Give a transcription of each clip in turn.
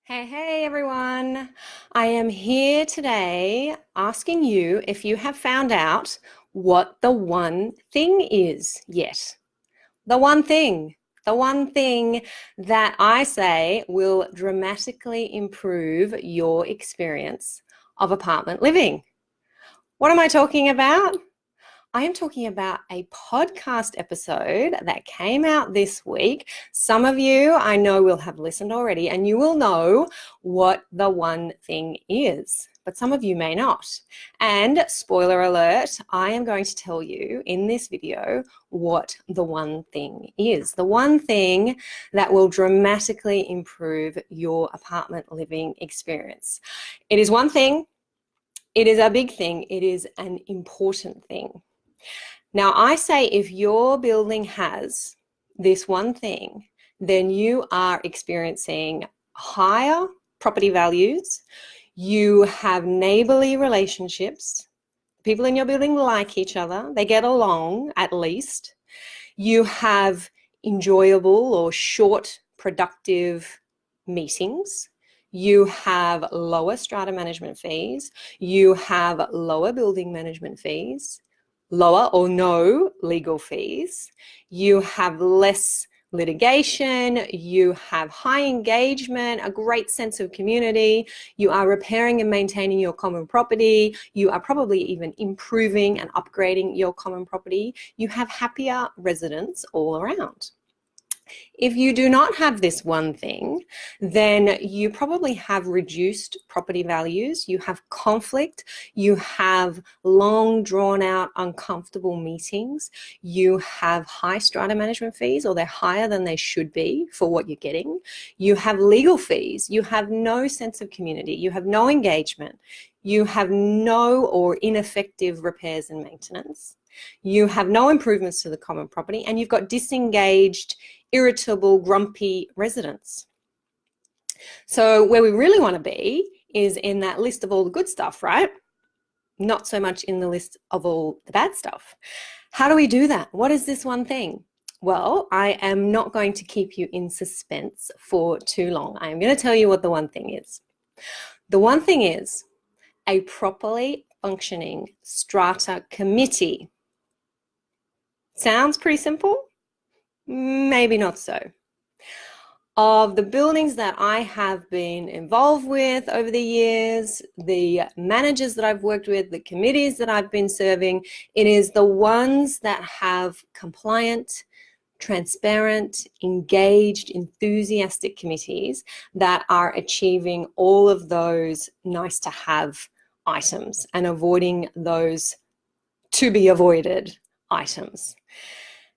Hey everyone. I am here today asking you if you have found out what the one thing is yet. The one thing that I say will dramatically improve your experience of apartment living. What am I talking about? I am talking about a podcast episode that came out this week. Some of you I know will have listened already and you will know what the one thing is, but some of you may not. And spoiler alert, I am going to tell you in this video what the one thing is. The one thing that will dramatically improve your apartment living experience. It is one thing. It is a big thing. It is an important thing. Now, I say if your building has this one thing, then you are experiencing higher property values, you have neighborly relationships, people in your building like each other, they get along at least, you have enjoyable or short, productive meetings, you have lower strata management fees, you have lower building management fees, lower or no legal fees, you have less litigation, you have high engagement, a great sense of community, you are repairing and maintaining your common property, you are probably even improving and upgrading your common property, you have happier residents all around. If you do not have this one thing, then you probably have reduced property values, you have conflict, you have long drawn out uncomfortable meetings, you have high strata management fees or they're higher than they should be for what you're getting, you have legal fees, you have no sense of community, you have no engagement, you have no or ineffective repairs and maintenance, you have no improvements to the common property, and you've got disengaged, irritable, grumpy residents. So where we really want to be is in that list of all the good stuff, right? Not so much in the list of all the bad stuff. How do we do that? What is this one thing? Well, I am not going to keep you in suspense for too long. I am going to tell you what the one thing is. The one thing is a properly functioning strata committee. Sounds pretty simple? Maybe not so. Of the buildings that I have been involved with over the years, the managers that I've worked with, the committees that I've been serving, it is the ones that have compliant, transparent, engaged, enthusiastic committees that are achieving all of those nice to have items and avoiding those to be avoided items.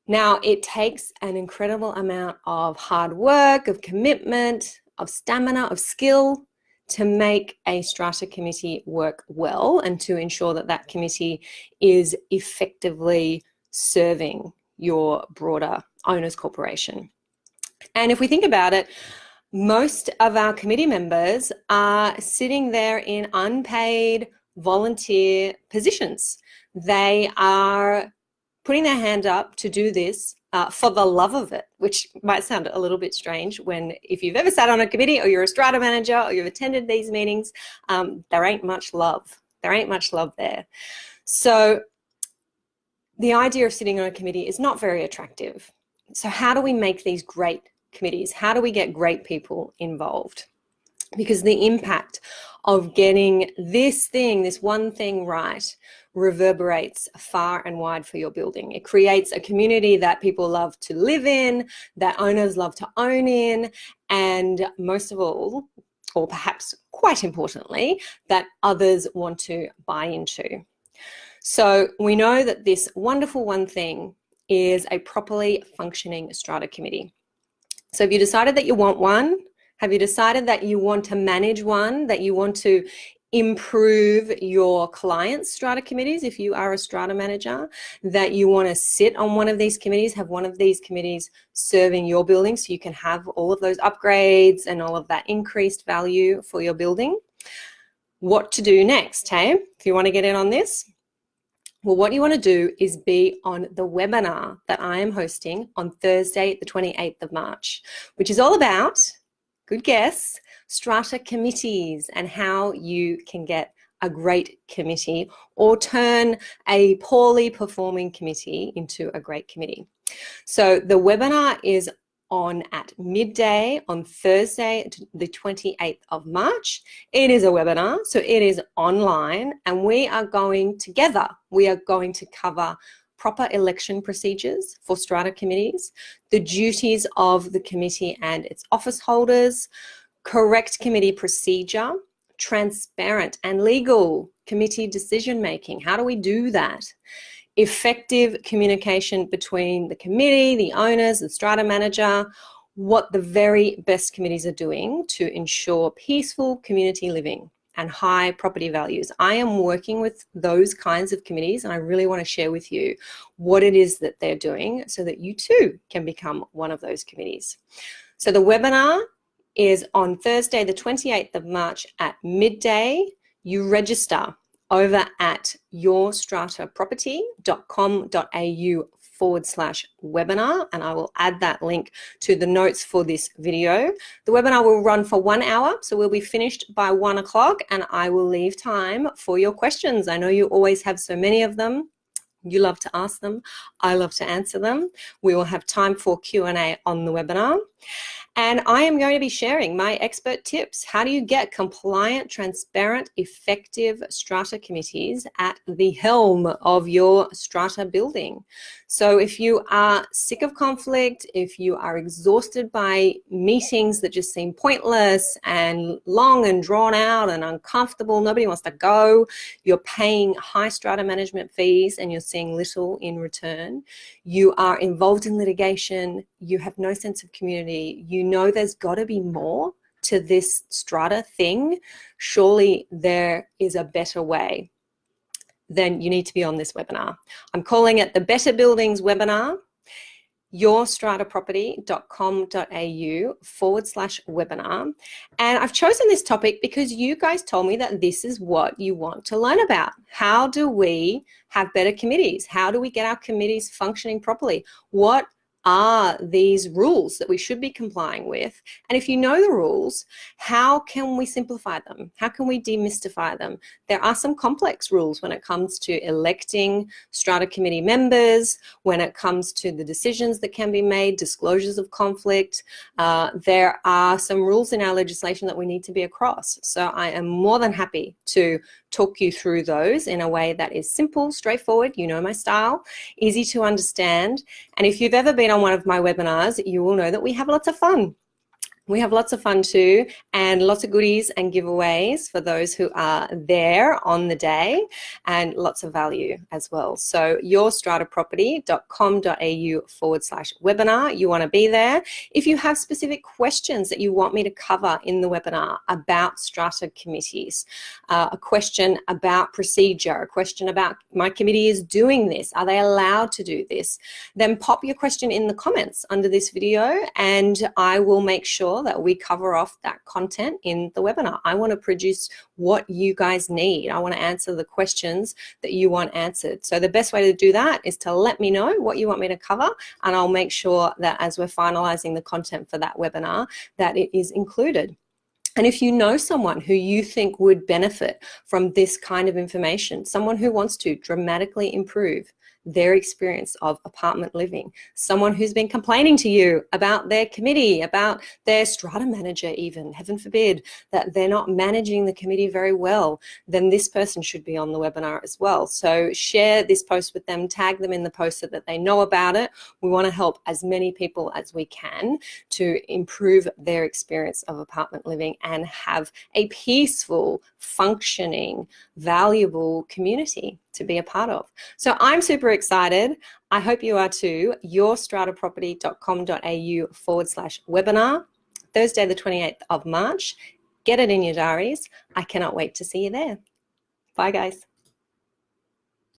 Now, it takes an incredible amount of hard work, of commitment, of stamina, of skill to make a strata committee work well and to ensure that that committee is effectively serving your broader owners corporation. And if we think about it, most of our committee members are sitting there in unpaid volunteer positions. They are putting their hand up to do this for the love of it, which might sound a little bit strange when, if you've ever sat on a committee or you're a strata manager or you've attended these meetings, there ain't much love. There ain't much love there. So the idea of sitting on a committee is not very attractive. So how do we make these great committees? How do we get great people involved? Because the impact of getting this one thing right, reverberates far and wide for your building. It creates a community that people love to live in, that owners love to own in, and most of all, or perhaps quite importantly, that others want to buy into. So we know that this wonderful one thing is a properly functioning strata committee. So have you decided that you want one? Have you decided that you want to manage one, that you want to improve your clients' strata committees if you are a strata manager, that you want to sit on one of these committees, have one of these committees serving your building so you can have all of those upgrades and all of that increased value for your building? What to do next, hey? If you want to get in on this, well, what you want to do is be on the webinar that I am hosting on Thursday, the 28th of March, which is all about, good guess, strata committees and how you can get a great committee or turn a poorly performing committee into a great committee. So the webinar is on at midday on Thursday, the 28th of March. It is a webinar, so it is online, and we are going to cover proper election procedures for strata committees, the duties of the committee and its office holders, correct committee procedure, transparent and legal committee decision making. How do we do that? Effective communication between the committee, the owners, the strata manager, what the very best committees are doing to ensure peaceful community living and high property values. I am working with those kinds of committees, and I really want to share with you what it is that they're doing so that you too can become one of those committees. So the webinar is on Thursday, the 28th of March at midday. You register over at yourstrataproperty.com.au/webinar, and I will add that link to the notes for this video. The webinar will run for 1 hour, so we'll be finished by 1 o'clock, and I will leave time for your questions. I know you always have so many of them. You love to ask them. I love to answer them. We will have time for Q&A on the webinar. And I am going to be sharing my expert tips. How do you get compliant, transparent, effective strata committees at the helm of your strata building? So if you are sick of conflict, if you are exhausted by meetings that just seem pointless and long and drawn out and uncomfortable, nobody wants to go, you're paying high strata management fees and you're seeing little in return, you are involved in litigation, you have no sense of community, you know there's got to be more to this strata thing, surely there is a better way, then you need to be on this webinar. I'm calling it the Better Buildings webinar, yourstrataproperty.com.au/webinar. And I've chosen this topic because you guys told me that this is what you want to learn about. How do we have better committees? How do we get our committees functioning properly? What are these rules that we should be complying with? And if you know the rules, how can we simplify them? How can we demystify them? There are some complex rules when it comes to electing strata committee members, when it comes to the decisions that can be made, disclosures of conflict. There are some rules in our legislation that we need to be across. So I am more than happy to talk you through those in a way that is simple, straightforward, you know my style, easy to understand. And if you've ever been on one of my webinars, you will know that we have lots of fun. We have lots of fun too, and lots of goodies and giveaways for those who are there on the day, and lots of value as well. So yourstrataproperty.com.au/webinar, you want to be there. If you have specific questions that you want me to cover in the webinar about strata committees, a question about procedure, a question about my committee is doing this, are they allowed to do this, then pop your question in the comments under this video and I will make sure that we cover off that content in the webinar. I want to produce what you guys need. I want to answer the questions that you want answered. So the best way to do that is to let me know what you want me to cover, and I'll make sure that as we're finalizing the content for that webinar, that it is included. And if you know someone who you think would benefit from this kind of information, someone who wants to dramatically improve their experience of apartment living, someone who's been complaining to you about their committee, about their strata manager even, heaven forbid, that they're not managing the committee very well, then this person should be on the webinar as well. So share this post with them, tag them in the post so that they know about it. We want to help as many people as we can to improve their experience of apartment living and have a peaceful, functioning, valuable community to be a part of. So I'm super excited. I hope you are too. yourstrataproperty.com.au/webinar, Thursday the 28th of March. Get it in your diaries. I cannot wait to see you there. Bye guys.